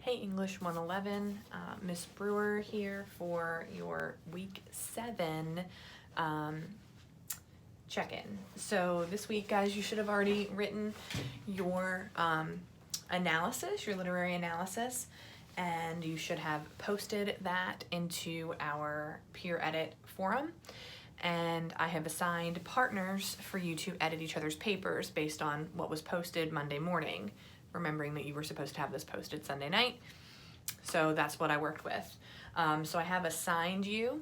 Hey English 111, Miss Brewer here for your week 7 check-in. So this week, guys, you should have already written your analysis, your literary analysis, and you should have posted that into our Peer Edit forum. And I have assigned partners for you to edit each other's papers based on what was posted Monday morning, remembering that you were supposed to have this posted Sunday night. So that's what I worked with. So I have assigned you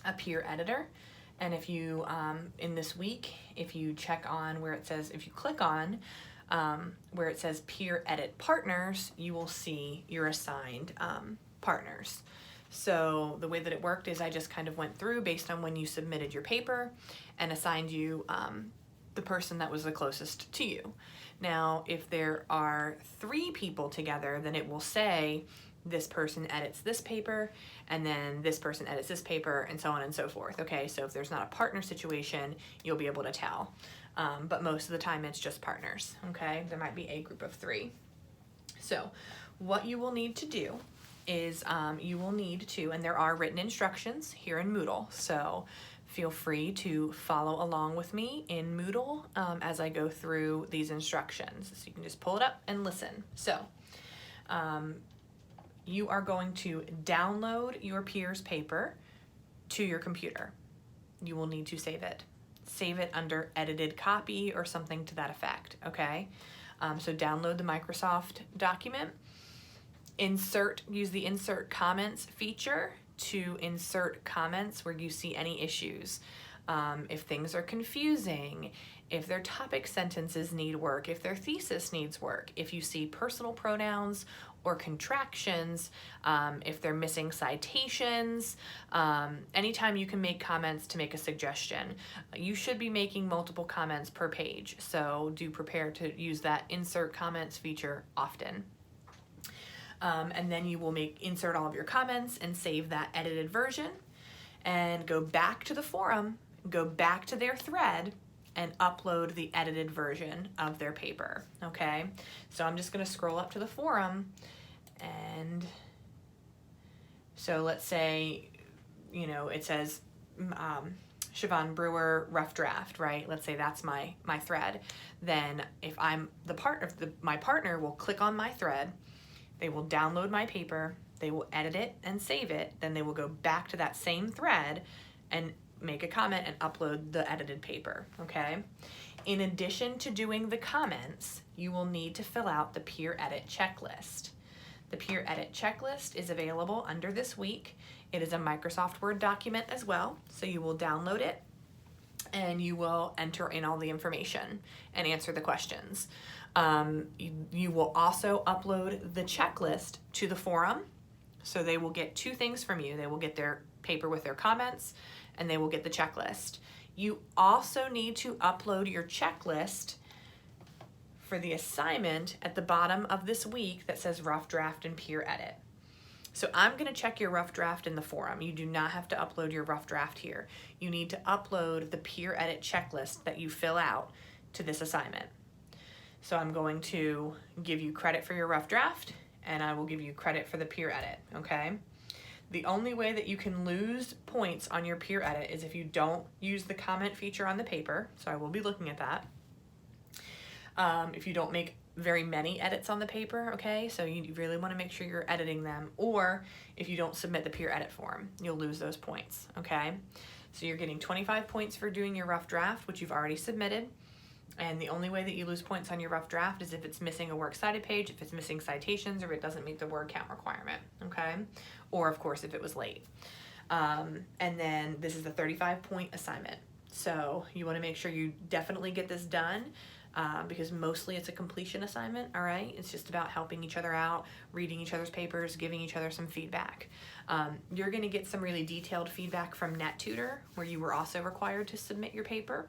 a peer editor, and if you, in this week, if you check on where it says, if you click on where it says Peer Edit Partners, you will see your assigned partners. So the way that it worked is I just kind of went through based on when you submitted your paper and assigned you the person that was the closest to you. Now, if there are 3 people together, then it will say this person edits this paper, and then this person edits this paper, and so on and so forth. Okay, so if there's not a partner situation, you'll be able to tell. But most of the time it's just partners, okay? There might be a group of 3. So what you will need to do is you will need to, and there are written instructions here in Moodle, so feel free to follow along with me in Moodle as I go through these instructions. So you can just pull it up and listen. So you are going to download your peer's paper to your computer. You will need to save it. Save it under edited copy or something to that effect, okay? So download the Microsoft document. Use the insert comments feature to insert comments where you see any issues. If things are confusing, if their topic sentences need work, if their thesis needs work, if you see personal pronouns or contractions, if they're missing citations, anytime you can make comments to make a suggestion. You should be making multiple comments per page, so do prepare to use that insert comments feature often. And then you will insert all of your comments and save that edited version and go back to the forum, go back to their thread and upload the edited version of their paper, okay? So I'm just gonna scroll up to the forum, and so let's say, you know, it says Siobhan Brewer rough draft, right? Let's say that's my thread. Then if I'm the partner, my partner will click on my thread, they will download my paper, they will edit it and save it, then they will go back to that same thread and make a comment and upload the edited paper, okay? In addition to doing the comments, you will need to fill out the peer edit checklist. The peer edit checklist is available under this week. It is a Microsoft Word document as well, so you will download it and you will enter in all the information and answer the questions. You will also upload the checklist to the forum, so they will get 2 things from you. They will get their paper with their comments, and they will get the checklist. You also need to upload your checklist for the assignment at the bottom of this week that says rough draft and peer edit. So I'm gonna check your rough draft in the forum. You do not have to upload your rough draft here. You need to upload the peer edit checklist that you fill out to this assignment. So I'm going to give you credit for your rough draft, and I will give you credit for the peer edit, okay? The only way that you can lose points on your peer edit is if you don't use the comment feature on the paper, so I will be looking at that. If you don't make very many edits on the paper, okay? So you really wanna make sure you're editing them, or if you don't submit the peer edit form, you'll lose those points, okay? So you're getting 25 points for doing your rough draft, which you've already submitted. And the only way that you lose points on your rough draft is if it's missing a works cited page, if it's missing citations, or if it doesn't meet the word count requirement, okay? Or of course, if it was late. And then this is a 35-point assignment. So you wanna make sure you definitely get this done because mostly it's a completion assignment, all right? It's just about helping each other out, reading each other's papers, giving each other some feedback. You're gonna get some really detailed feedback from NetTutor, where you were also required to submit your paper.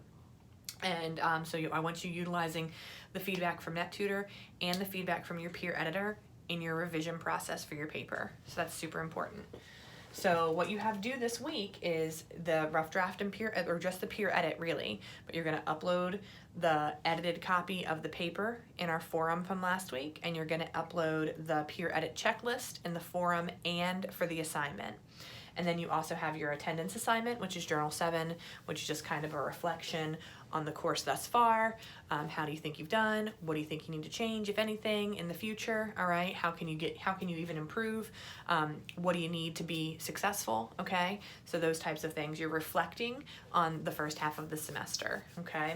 And I want you utilizing the feedback from NetTutor and the feedback from your peer editor in your revision process for your paper. So that's super important. So what you have to do this week is the rough draft and peer, or just the peer edit really, but you're gonna upload the edited copy of the paper in our forum from last week, and you're gonna upload the peer edit checklist in the forum and for the assignment. And then you also have your attendance assignment, which is Journal 7, which is just kind of a reflection on the course thus far. How do you think you've done? What do you think you need to change, if anything, in the future? All right, how can you even improve? What do you need to be successful? Okay, so those types of things. You're reflecting on the first half of the semester, okay?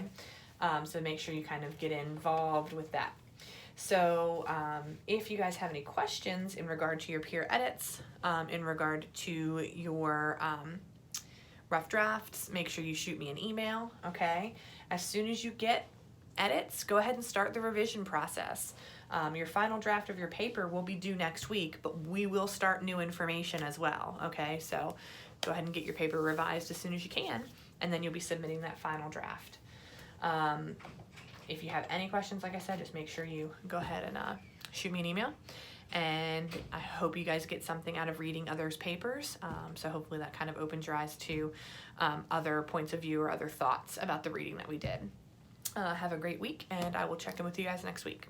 So make sure you kind of get involved with that. So if you guys have any questions in regard to your peer edits, in regard to your rough drafts, make sure you shoot me an email, okay? As soon as you get edits, go ahead and start the revision process. Your final draft of your paper will be due next week, but we will start new information as well, okay? So go ahead and get your paper revised as soon as you can, and then you'll be submitting that final draft. If you have any questions, like I said, just make sure you go ahead and shoot me an email. And I hope you guys get something out of reading others' papers. So hopefully that kind of opens your eyes to other points of view or other thoughts about the reading that we did. Have a great week, and I will check in with you guys next week.